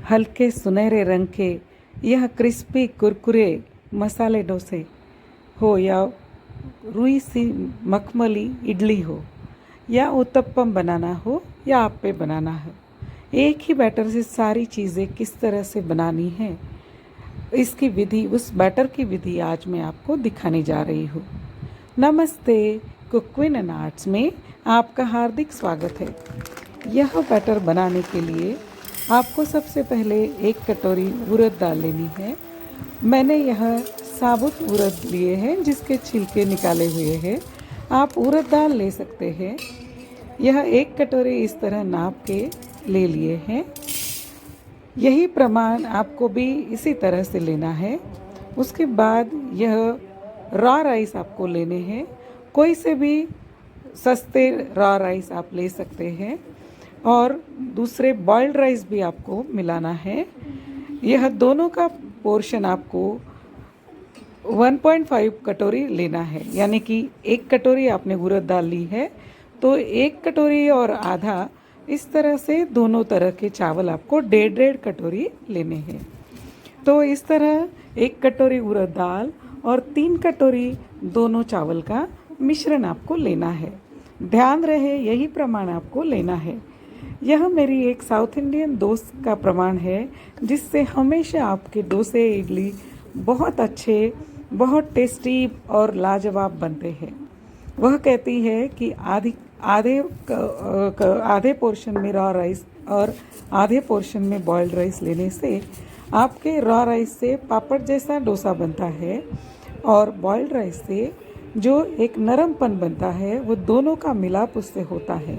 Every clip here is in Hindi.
हल्के सुनहरे रंग के यह क्रिस्पी कुरकुरे मसाले डोसे हो या रुई सी मखमली इडली हो या उत्तपम बनाना हो या आप्पे बनाना है, एक ही बैटर से सारी चीज़ें किस तरह से बनानी है, इसकी विधि, उस बैटर की विधि आज मैं आपको दिखाने जा रही हूँ। नमस्ते, कुक क्वीन एंड आर्ट्स में आपका हार्दिक स्वागत है। यह बैटर बनाने के लिए आपको सबसे पहले 1 कटोरी उड़द दाल लेनी है। मैंने यह साबुत उड़द लिए हैं जिसके छिलके निकाले हुए हैं। आप उड़द दाल ले सकते हैं। यह 1 कटोरी इस तरह नाप के ले लिए हैं। यही प्रमाण आपको भी इसी तरह से लेना है। उसके बाद यह रॉ राइस आपको लेने हैं। कोई से भी सस्ते रॉ राइस आप ले सकते हैं और दूसरे बॉइल्ड राइस भी आपको मिलाना है। यह दोनों का पोर्शन आपको 1.5 कटोरी लेना है, यानी कि 1 कटोरी आपने उड़द दाल ली है तो 1 कटोरी और आधा इस तरह से दोनों तरह के चावल आपको 1.5 कटोरी लेने हैं। तो इस तरह 1 कटोरी उड़द दाल और 3 कटोरी दोनों चावल का मिश्रण आपको लेना है। ध्यान रहे यही प्रमाण आपको लेना है। यह मेरी एक साउथ इंडियन दोस्त का प्रमाण है जिससे हमेशा आपके डोसे इडली बहुत अच्छे, बहुत टेस्टी और लाजवाब बनते हैं। वह कहती है कि आधे पोर्शन में रॉ राइस और आधे पोर्शन में बॉइल्ड राइस लेने से आपके रॉ राइस से पापड़ जैसा डोसा बनता है और बॉइल्ड राइस से जो एक नरमपन बनता है वो दोनों का मिलाप उससे होता है।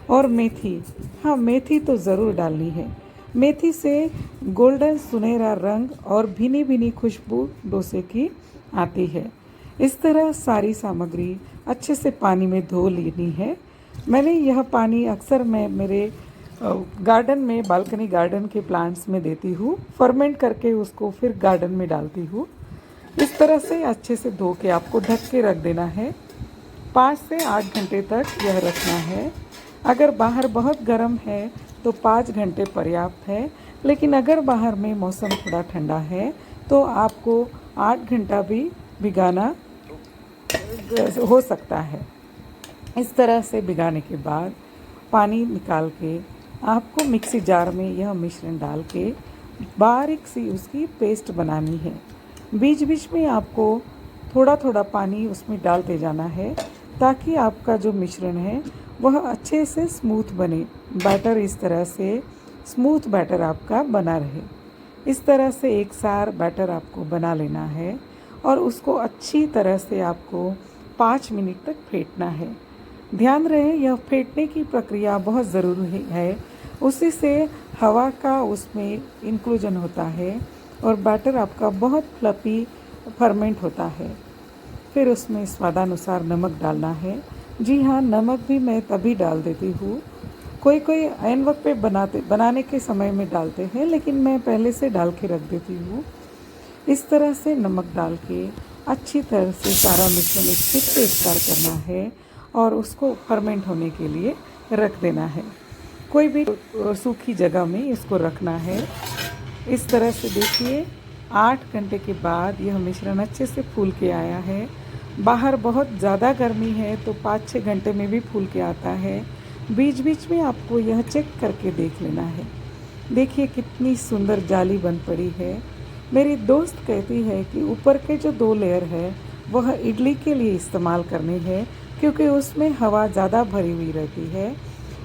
और मेथी, हाँ मेथी तो ज़रूर डालनी है। मेथी से गोल्डन सुनहरा रंग और भीनी भीनी खुशबू डोसे की आती है। इस तरह सारी सामग्री अच्छे से पानी में धो लेनी है। मैंने यह पानी अक्सर मैं मेरे गार्डन में, बालकनी गार्डन के प्लांट्स में देती हूँ। फर्मेंट करके उसको फिर गार्डन में डालती हूँ। इस तरह से अच्छे से धो के आपको ढक के रख देना है। 5 से 8 घंटे तक यह रखना है। अगर बाहर बहुत गर्म है तो 5 घंटे पर्याप्त है, लेकिन अगर बाहर में मौसम थोड़ा ठंडा है तो आपको 8 घंटा भी भिगाना हो सकता है। इस तरह से भिगाने के बाद पानी निकाल के आपको मिक्सी जार में यह मिश्रण डाल के बारीक सी उसकी पेस्ट बनानी है। बीच बीच में आपको थोड़ा थोड़ा पानी उसमें डालते जाना है ताकि आपका जो मिश्रण है वह अच्छे से स्मूथ बने। बैटर इस तरह से स्मूथ बैटर आपका बना रहे। इस तरह से एक सार बैटर आपको बना लेना है और उसको अच्छी तरह से आपको 5 मिनट तक फेंटना है। ध्यान रहे यह फेंटने की प्रक्रिया बहुत ज़रूरी है। उसी से हवा का उसमें इंक्लूजन होता है और बैटर आपका बहुत फ्लफी फर्मेंट होता है। फिर उसमें स्वादानुसार नमक डालना है। जी हाँ, नमक भी मैं तभी डाल देती हूँ। कोई कोई ऐन वक्त पे बनाने के समय में डालते हैं, लेकिन मैं पहले से डाल के रख देती हूँ। इस तरह से नमक डाल के अच्छी तरह से सारा मिश्रण एक फिर से स्टार करना है और उसको फर्मेंट होने के लिए रख देना है। कोई भी सूखी जगह में इसको रखना है। इस तरह से देखिए 8 घंटे के बाद यह मिश्रण अच्छे से फूल के आया है। बाहर बहुत ज़्यादा गर्मी है तो 5-6 घंटे में भी फूल के आता है। बीच बीच में आपको यह चेक करके देख लेना है। देखिए कितनी सुंदर जाली बन पड़ी है। मेरी दोस्त कहती है कि ऊपर के जो 2 लेयर है वह इडली के लिए इस्तेमाल करनी है क्योंकि उसमें हवा ज़्यादा भरी हुई रहती है,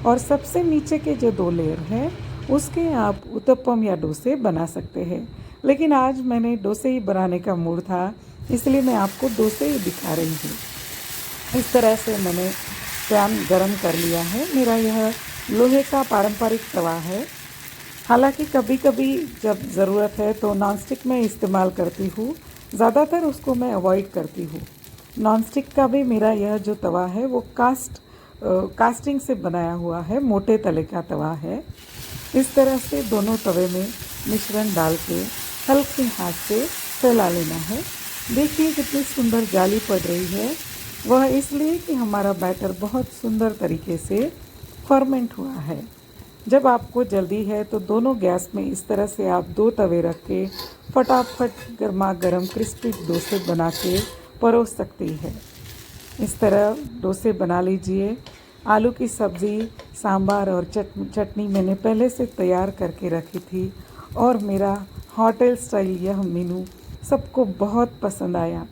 और सबसे नीचे के जो 2 लेयर हैं उसके आप उत्तपम या डोसे बना सकते हैं। लेकिन आज मैंने डोसे ही बनाने का मूड था, इसलिए मैं आपको डोसे ही दिखा रही हूँ। इस तरह से मैंने पैन गरम कर लिया है। मेरा यह लोहे का पारंपरिक तवा है। हालांकि कभी कभी जब ज़रूरत है तो नॉनस्टिक में इस्तेमाल करती हूँ, ज़्यादातर उसको मैं अवॉइड करती हूँ। नॉनस्टिक का भी मेरा यह जो तवा है वो कास्टिंग से बनाया हुआ है, मोटे तले का तवा है। इस तरह से दोनों तवे में मिश्रण डाल के हल्के हाथ से फैला लेना है। देखिए कितनी सुंदर जाली पड़ रही है। वह इसलिए कि हमारा बैटर बहुत सुंदर तरीके से फर्मेंट हुआ है। जब आपको जल्दी है तो दोनों गैस में इस तरह से आप 2 तवे रख के फटाफट गर्मा गर्म क्रिस्पी डोसे बना के परोस सकती है। इस तरह डोसे बना लीजिए। आलू की सब्ज़ी, सांभर और चटनी मैंने पहले से तैयार करके रखी थी और मेरा होटल स्टाइल यह मेनू सबको बहुत पसंद आया।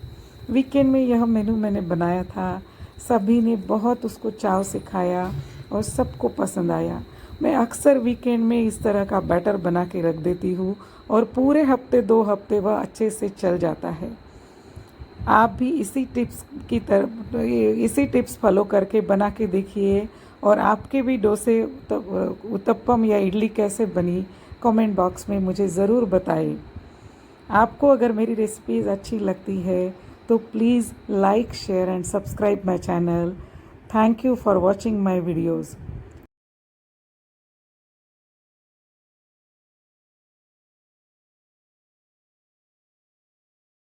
वीकेंड में यह मेनू मैंने बनाया था, सभी ने बहुत उसको चाव से खाया और सबको पसंद आया। मैं अक्सर वीकेंड में इस तरह का बैटर बना के रख देती हूँ और पूरे हफ्ते 2 हफ्ते वह अच्छे से चल जाता है। आप भी इसी टिप्स फॉलो करके बना के देखिए और आपके भी डोसे उत्तपम या इडली कैसे बनी कमेंट बॉक्स में मुझे ज़रूर बताएं। आपको अगर मेरी रेसिपीज़ अच्छी लगती है तो please like share and subscribe my channel. Thank you for watching my videos.